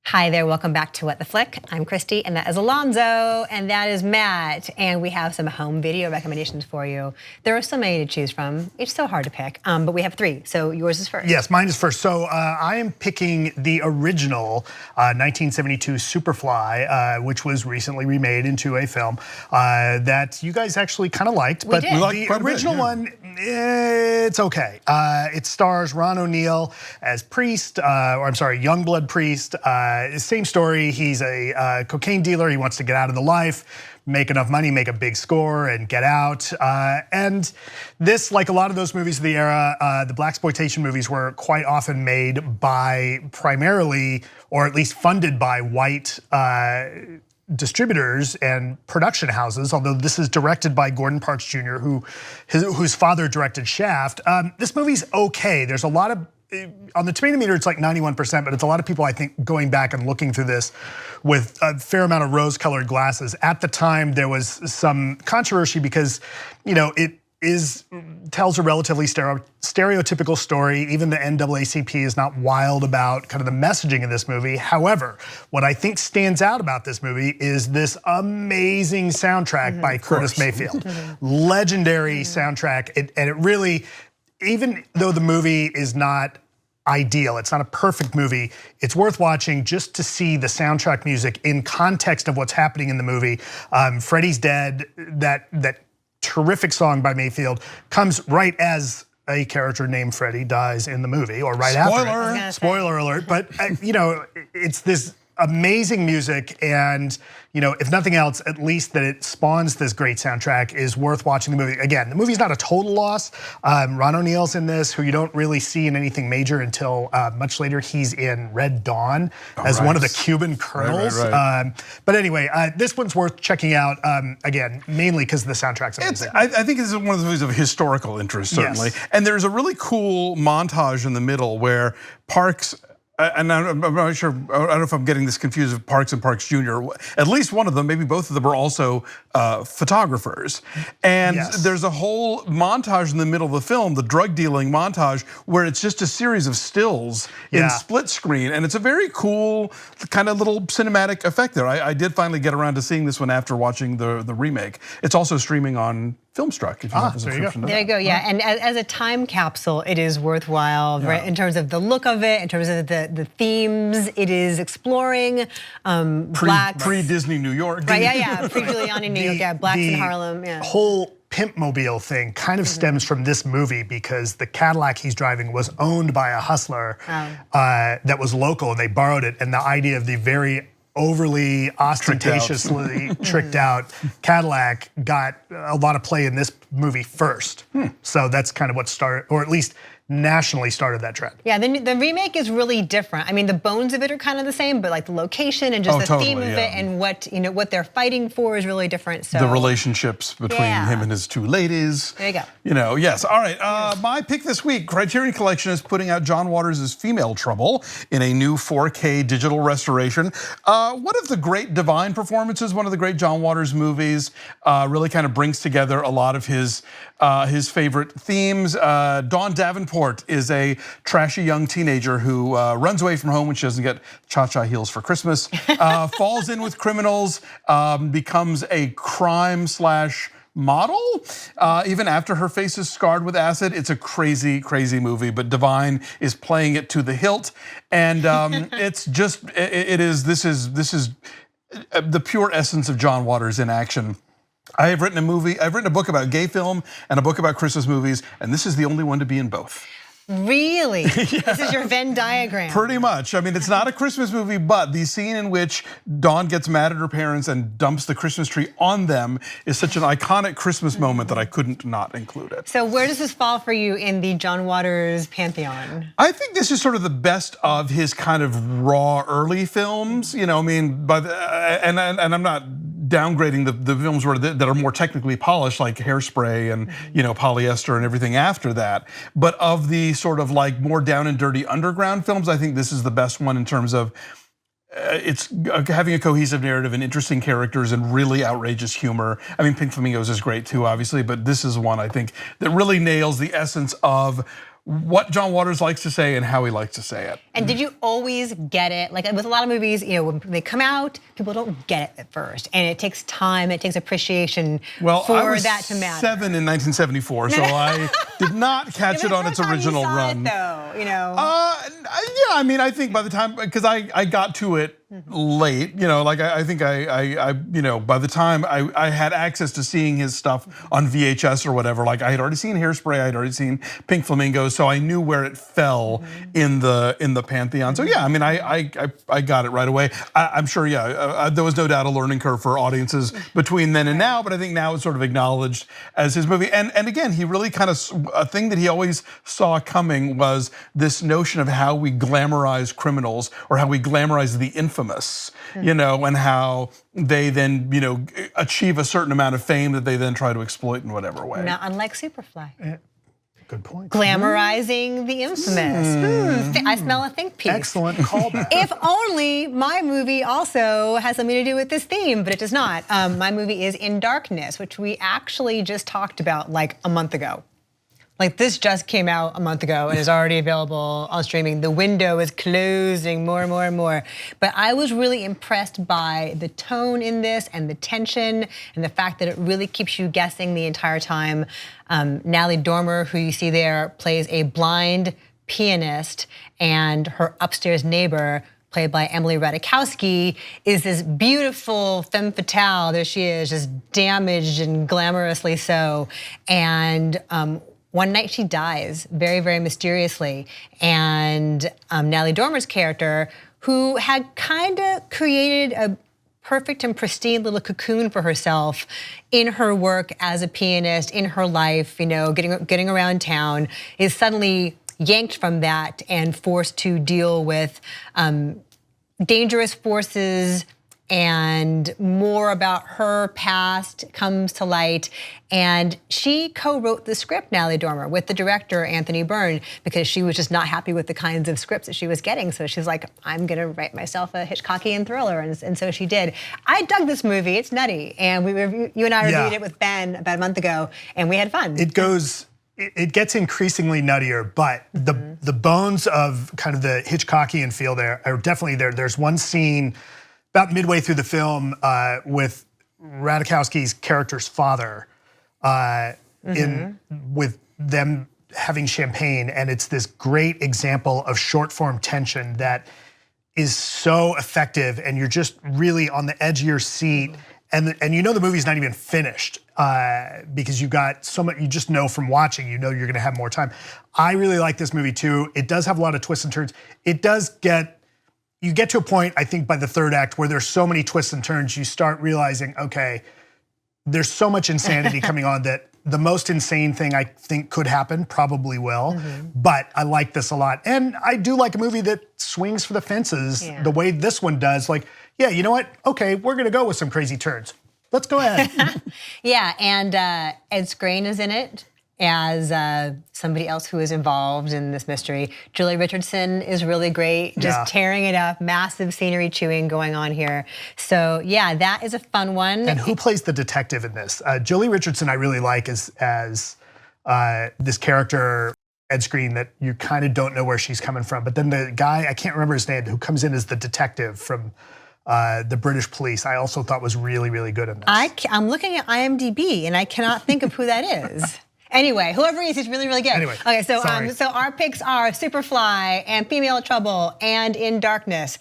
Hi there, welcome back to What the Flick. I'm Christy, and that is Alonso, and that is Matt, and we have some home video recommendations for you. There are so many to choose from. It's so hard to pick, but we have three, so yours is first. Yes, mine is first. So I am picking the original 1972 Superfly, which was recently remade into a film that you guys actually kind of liked. But the original one, it's okay. It stars Ron O'Neal as Priest, Youngblood Priest. Same story, he's a cocaine dealer, he wants to get out of the life, make enough money, make a big score, and get out. And this, like a lot of those movies of the era, the blaxploitation movies were quite often made by primarily, or at least funded by, white distributors and production houses, although this is directed by Gordon Parks Jr., whose father directed Shaft. This movie's okay. There's a lot of, on the tomato meter, it's like 91%, but it's a lot of people, I think, going back and looking through this with a fair amount of rose-colored glasses. At the time, there was some controversy because, it tells a relatively stereotypical story. Even the NAACP is not wild about kind of the messaging of this movie. However, what I think stands out about this movie is this amazing soundtrack by Curtis Mayfield. Legendary soundtrack, and it really, even though the movie is not ideal, it's not a perfect movie, it's worth watching just to see the soundtrack music in context of what's happening in the movie. Freddie's Dead, that terrific song by Mayfield, comes right as a character named Freddie dies in the movie, or right after it. Spoiler alert, but it's this amazing music, and if nothing else, at least that it spawns this great soundtrack is worth watching the movie. Again, the movie's not a total loss. Ron O'Neal's in this, who you don't really see in anything major until much later. He's in Red Dawn as one of the Cuban colonels. But anyway, this one's worth checking out, again, mainly because the soundtrack's amazing. I think this is one of the movies of historical interest, certainly. Yes. And there's a really cool montage in the middle where Parks, and I'm not sure, I don't know if I'm getting this confused with Parks and Parks Jr. At least one of them, maybe both of them, are also photographers. And there's a whole montage in the middle of the film, the drug dealing montage, where it's just a series of stills in split screen. And it's a very cool kind of little cinematic effect there. I did finally get around to seeing this one after watching the remake. It's also streaming on Filmstruck. If you have a subscription to that. There you go, yeah. And as a time capsule, it is worthwhile, right? In terms of the look of it, in terms of the themes it is exploring. Pre-Disney New York. Right, pre-Giuliani New York, blacks in Harlem, whole Pimpmobile thing kind of stems from this movie, because the Cadillac he's driving was owned by a hustler that was local, and they borrowed it, and the idea of the very overly ostentatiously tricked out Cadillac got a lot of play in this movie first. So that's kind of what started, or at least nationally started that trend. Yeah, the remake is really different. I mean, the bones of it are kind of the same, but like the location and just the theme of it and what they're fighting for is really different. So the relationships between him and his two ladies. There you go. Yes. All right. My pick this week: Criterion Collection is putting out John Waters' Female Trouble in a new 4K digital restoration. One of the great Divine performances, one of the great John Waters movies. Really kind of brings together a lot of his favorite themes. Dawn Davenport is a trashy young teenager who runs away from home when she doesn't get cha-cha heels for Christmas, falls in with criminals, becomes a crime / model, even after her face is scarred with acid. It's a crazy, crazy movie, but Divine is playing it to the hilt, and it's just, this is the pure essence of John Waters in action. I've written a book about gay film and a book about Christmas movies, and this is the only one to be in both. Really? This is your Venn diagram. Pretty much. I mean, it's not a Christmas movie, but the scene in which Dawn gets mad at her parents and dumps the Christmas tree on them is such an iconic Christmas moment that I couldn't not include it. So where does this fall for you in the John Waters pantheon? I think this is sort of the best of his kind of raw early films. And I'm not downgrading the films that are more technically polished, like Hairspray and Polyester and everything after that. But of the sort of like more down and dirty underground films, I think this is the best one in terms of it's having a cohesive narrative and interesting characters and really outrageous humor. I mean, Pink Flamingos is great too, obviously, but this is one I think that really nails the essence of what John Waters likes to say and how he likes to say it. And did you always get it? Like with a lot of movies, when they come out, people don't get it at first, and it takes time, it takes appreciation for that to matter. 7 in 1974, so I did not catch it on its original run. Though, yeah, I mean, I think by the time, because I got to it late, like I think I by the time I had access to seeing his stuff on VHS or whatever, like I had already seen Hairspray, I had already seen Pink Flamingos, so I knew where it fell in the pantheon. So yeah, I mean, I got it right away. I'm sure, there was no doubt a learning curve for audiences between then and now, but I think now it's sort of acknowledged as his movie. And again, he really kind of, a thing that he always saw coming was this notion of how we glamorize criminals or how we glamorize the infamous, and how they then, achieve a certain amount of fame that they then try to exploit in whatever way. Not unlike Superfly. Good point. Glamorizing the infamous. I smell a think piece. Excellent callback. If only my movie also has something to do with this theme, but it does not. My movie is In Darkness, which we actually just talked about like a month ago. Like this just came out a month ago and is already available on streaming. The window is closing more and more and more. But I was really impressed by the tone in this and the tension and the fact that it really keeps you guessing the entire time. Natalie Dormer, who you see there, plays a blind pianist, and her upstairs neighbor, played by Emily Ratajkowski, is this beautiful femme fatale. There she is, just damaged and glamorously so. And one night she dies very, very mysteriously. And Natalie Dormer's character, who had kind of created a perfect and pristine little cocoon for herself in her work as a pianist, in her life, getting around town, is suddenly yanked from that and forced to deal with dangerous forces, and more about her past comes to light. And she co-wrote the script, Natalie Dormer, with the director, Anthony Byrne, because she was just not happy with the kinds of scripts that she was getting. So she's like, I'm gonna write myself a Hitchcockian thriller, and so she did. I dug this movie, it's nutty. And you and I reviewed it with Ben about a month ago, and we had fun. It gets increasingly nuttier, but the bones of kind of the Hitchcockian feel there are definitely there. There's one scene about midway through the film with Ratajkowski's character's father with them having champagne, and it's this great example of short form tension that is so effective, and you're just really on the edge of your seat, and the movie's not even finished because you got so much. You just know from watching, you're gonna have more time. I really like this movie too. It does have a lot of twists and turns. It does you get to a point, I think, by the third act where there's so many twists and turns, you start realizing, okay, there's so much insanity coming on that the most insane thing I think could happen probably will, but I like this a lot. And I do like a movie that swings for the fences the way this one does. Like, yeah, you know what? Okay, we're gonna go with some crazy turns. Let's go ahead. Yeah, and Ed Skrein is in it as somebody else who is involved in this mystery. Julie Richardson is really great, just tearing it up, massive scenery chewing going on here. So yeah, that is a fun one. And who plays the detective in this? Julie Richardson I really like as this character, Ed Skrein, that you kind of don't know where she's coming from. But then the guy, I can't remember his name, who comes in as the detective from the British police, I also thought was really, really good in this. I'm looking at IMDb and I cannot think of who that is. Anyway, whoever he is, he's really, really good. Anyway, okay, so our picks are Superfly and Female Trouble and In Darkness.